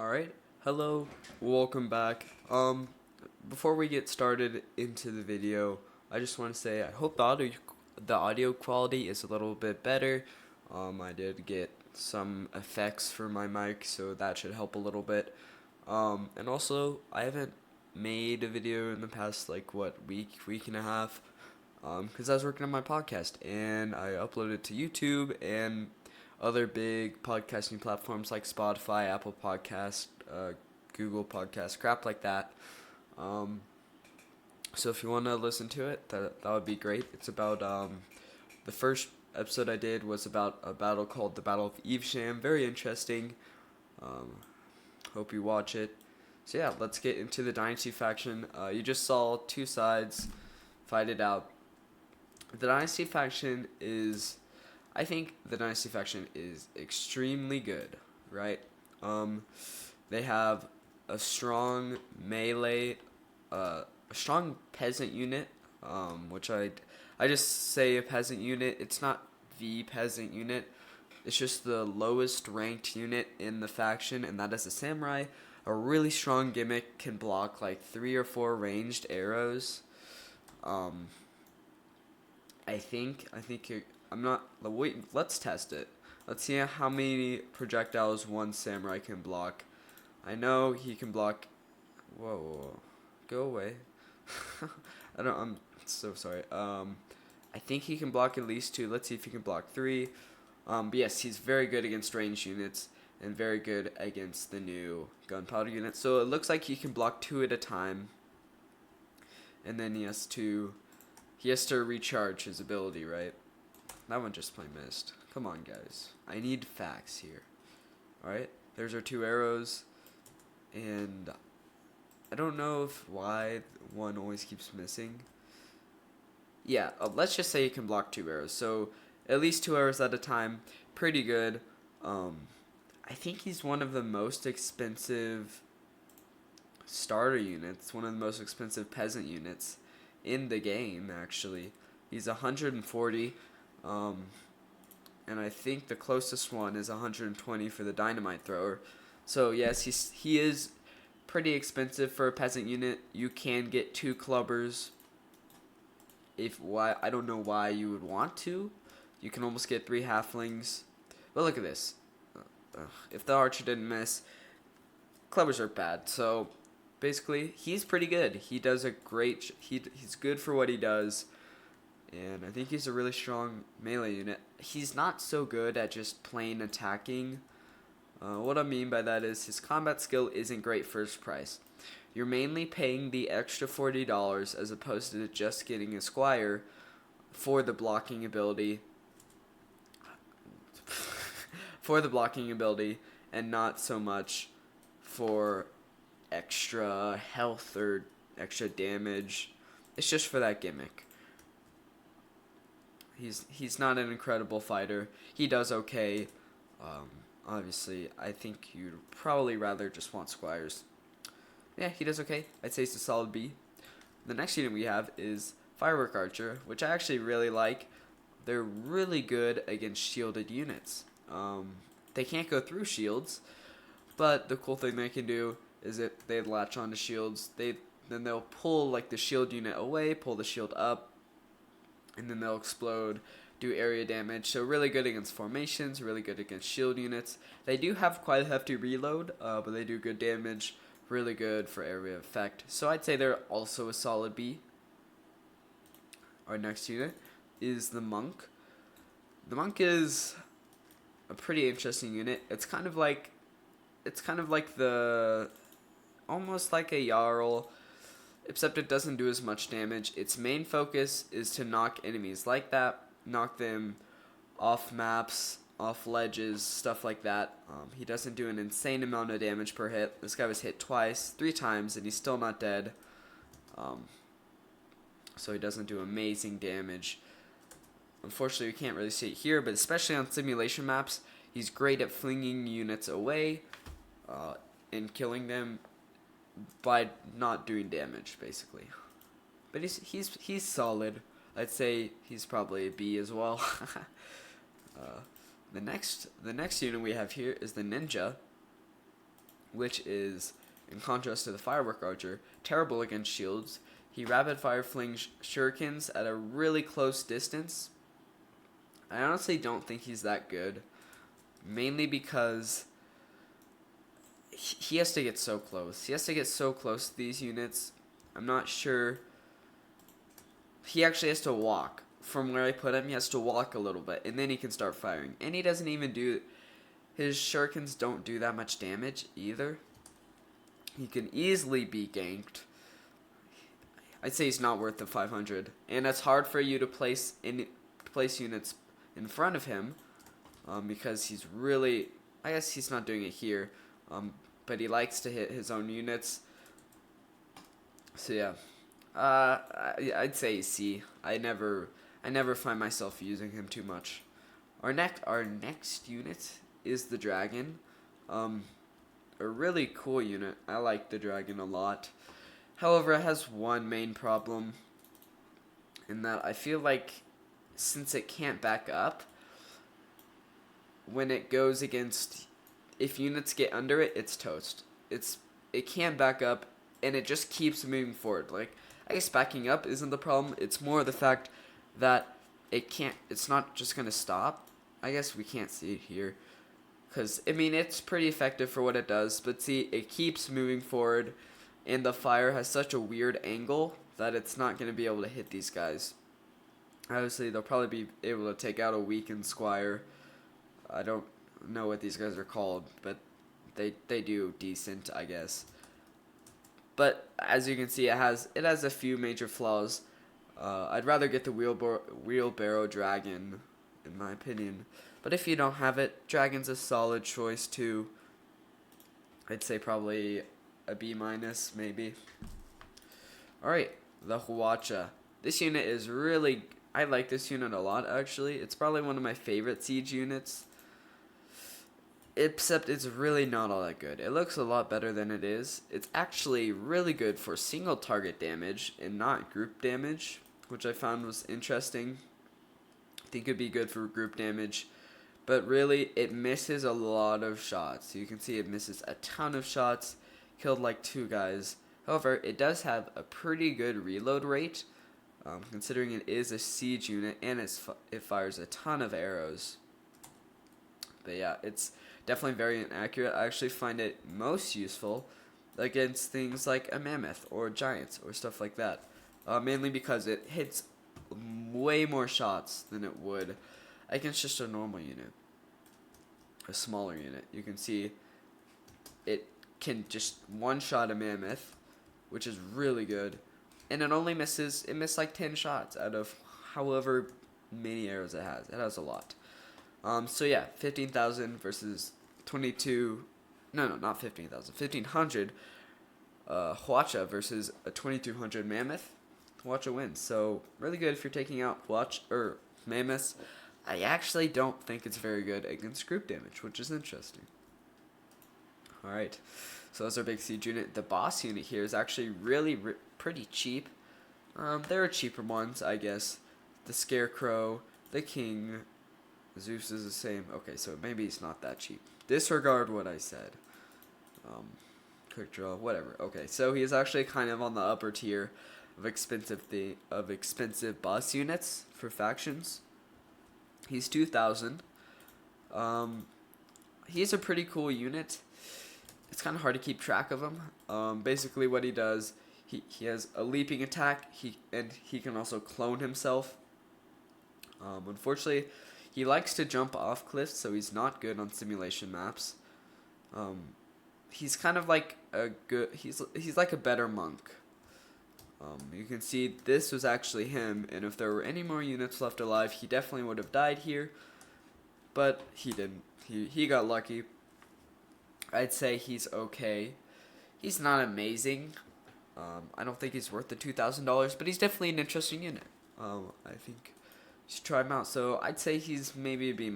Alright, hello, welcome back. Before we get started into the video, I just want to say I hope the audio quality is a little bit better. I did get some effects for my mic, so that should help a little bit. And also, I haven't made a video in the past, week and a half, because I was working on my podcast, and I uploaded it to YouTube and other big podcasting platforms like Spotify, Apple Podcast, Google Podcast, crap like that. Um, so if you want to listen to it, that would be great. It's about the first episode I did was about a battle called the Battle of Evesham. Very interesting. Um, Hope you watch it. So yeah, let's get into the Dynasty faction. You just saw two sides fight it out. The Dynasty faction is I think the Dynasty faction is extremely good, right? They have a strong melee, a strong peasant unit, which I just say a peasant unit. It's not the peasant unit. It's just the lowest ranked unit in the faction, and that is a samurai. A really strong gimmick, can block like 3 or 4 ranged arrows. Um, I'm not. Wait, let's test it. Let's see how many projectiles one samurai can block. I know he can block. Whoa. Go away. I'm so sorry. I think he can block at least 2. Let's see if he can block 3. But yes, he's very good against ranged units and very good against the new gunpowder unit. So it looks like he can block 2 at a time, and then he has to recharge his ability, right? That one just plain missed. Come on, guys. I need facts here. Alright, there's our 2 arrows. And I don't know why one always keeps missing. Yeah, let's just say he can block 2 arrows. So at least 2 arrows at a time. Pretty good. I think he's one of the most expensive starter units. One of the most expensive peasant units in the game, actually. He's 140. And I think the closest one is 120 for the dynamite thrower. So yes, he is pretty expensive for a peasant unit. You can get 2 clubbers. I don't know why you would want to. You can almost get 3 halflings. But look at this. If the archer didn't miss, clubbers are bad. So basically, he's pretty good. He does a great. He's good for what he does. And I think he's a really strong melee unit. He's not so good at just plain attacking. What I mean by that is his combat skill isn't great first price. You're mainly paying the extra $40 as opposed to just getting a squire for the blocking ability. For the blocking ability, and not so much for extra health or extra damage. It's just for that gimmick. He's not an incredible fighter. He does okay. Obviously, I think you'd probably rather just want squires. Yeah, he does okay. I'd say it's a solid B. The next unit we have is Firework Archer, which I actually really like. They're really good against shielded units. They can't go through shields, but the cool thing they can do is that they latch onto shields. Then they'll pull like the shield unit away, pull the shield up, and then they'll explode, do area damage. So really good against formations, really good against shield units. They do have quite a hefty reload, but they do good damage. Really good for area effect. So I'd say they're also a solid B. Our next unit is the Monk. The Monk is a pretty interesting unit. It's kind of like almost like a Jarl, except it doesn't do as much damage. Its main focus is to knock enemies like that, knock them off maps, off ledges, stuff like that. He doesn't do an insane amount of damage per hit. This guy was hit 3 times, and he's still not dead. So he doesn't do amazing damage. Unfortunately, you can't really see it here, but especially on simulation maps, he's great at flinging units away and killing them by not doing damage, basically. But he's solid. I'd say he's probably a B as well. The next unit we have here is the Ninja. which is, in contrast to the firework archer, terrible against shields. He rapid fire flings shurikens at a really close distance. I honestly don't think he's that good, mainly because he has to get so close. He has to get so close to these units. I'm not sure. He actually has to walk. From where I put him, he has to walk a little bit, and then he can start firing. And he doesn't even do... His shurikens don't do that much damage either. He can easily be ganked. I'd say he's not worth the 500. And it's hard for you to place units in front of him, because he's really... I guess he's not doing it here. But he likes to hit his own units. So yeah, I'd say C. I never find myself using him too much. Our next unit is the dragon. A really cool unit. I like the dragon a lot. However, it has one main problem, in that I feel like since it can't back up, when it goes against, if units get under it, it's toast. It can't back up, and it just keeps moving forward. Like, I guess backing up isn't the problem. It's more the fact that it's not just gonna stop. I guess we can't see it here, because I mean it's pretty effective for what it does. But see, it keeps moving forward, and the fire has such a weird angle that it's not gonna be able to hit these guys. Obviously, they'll probably be able to take out a weakened squire. I don't know what these guys are called, but they do decent, I guess. But as you can see, it has a few major flaws. I'd rather get the wheelbarrow dragon, in my opinion. But if you don't have it, dragon's a solid choice too. I'd say probably a B-, maybe. Alright, the hwacha. This unit is really... I like this unit a lot, actually. It's probably one of my favorite siege units. Except it's really not all that good. It looks a lot better than it is. It's actually really good for single target damage and not group damage, which I found was interesting. I think it'd be good for group damage, but really it misses a lot of shots. You can see it misses a ton of shots, killed like 2 guys. However, it does have a pretty good reload rate, considering it is a siege unit and it fires a ton of arrows. But yeah, it's definitely very inaccurate. I actually find it most useful against things like a mammoth or giants or stuff like that. Mainly because it hits way more shots than it would against just a normal unit, a smaller unit. You can see it can just one-shot a mammoth, which is really good, and it missed like 10 shots out of however many arrows it has. It has a lot. So yeah, 15,000 versus 22, no, not 15,000, 1,500 hwacha versus a 2,200 mammoth. Hwacha wins. So really good if you're taking out mammoths. I actually don't think it's very good against group damage, which is interesting. Alright, so that's our big siege unit. The boss unit here is actually really pretty cheap. There are cheaper ones, I guess. The Scarecrow, the King, Zeus is the same. Okay, so maybe it's not that cheap. Disregard what I said. Quick draw, whatever. Okay, so he is actually kind of on the upper tier of expensive boss units for factions. He's 2,000. He's a pretty cool unit. It's kind of hard to keep track of him. Basically, what he does, he has a leaping attack. He can also clone himself. Unfortunately, he likes to jump off cliffs, so he's not good on simulation maps. He's kind of like he's like a better monk. You can see this was actually him, and if there were any more units left alive, he definitely would have died here, but he didn't. He got lucky. I'd say he's okay. He's not amazing. I don't think he's worth the $2,000, but he's definitely an interesting unit. I think you should try him out. So I'd say he's maybe a B-,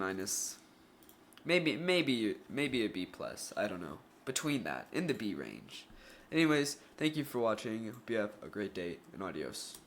maybe a B+. I don't know. Between that, in the B range. Anyways, thank you for watching. Hope you have a great day, and adios.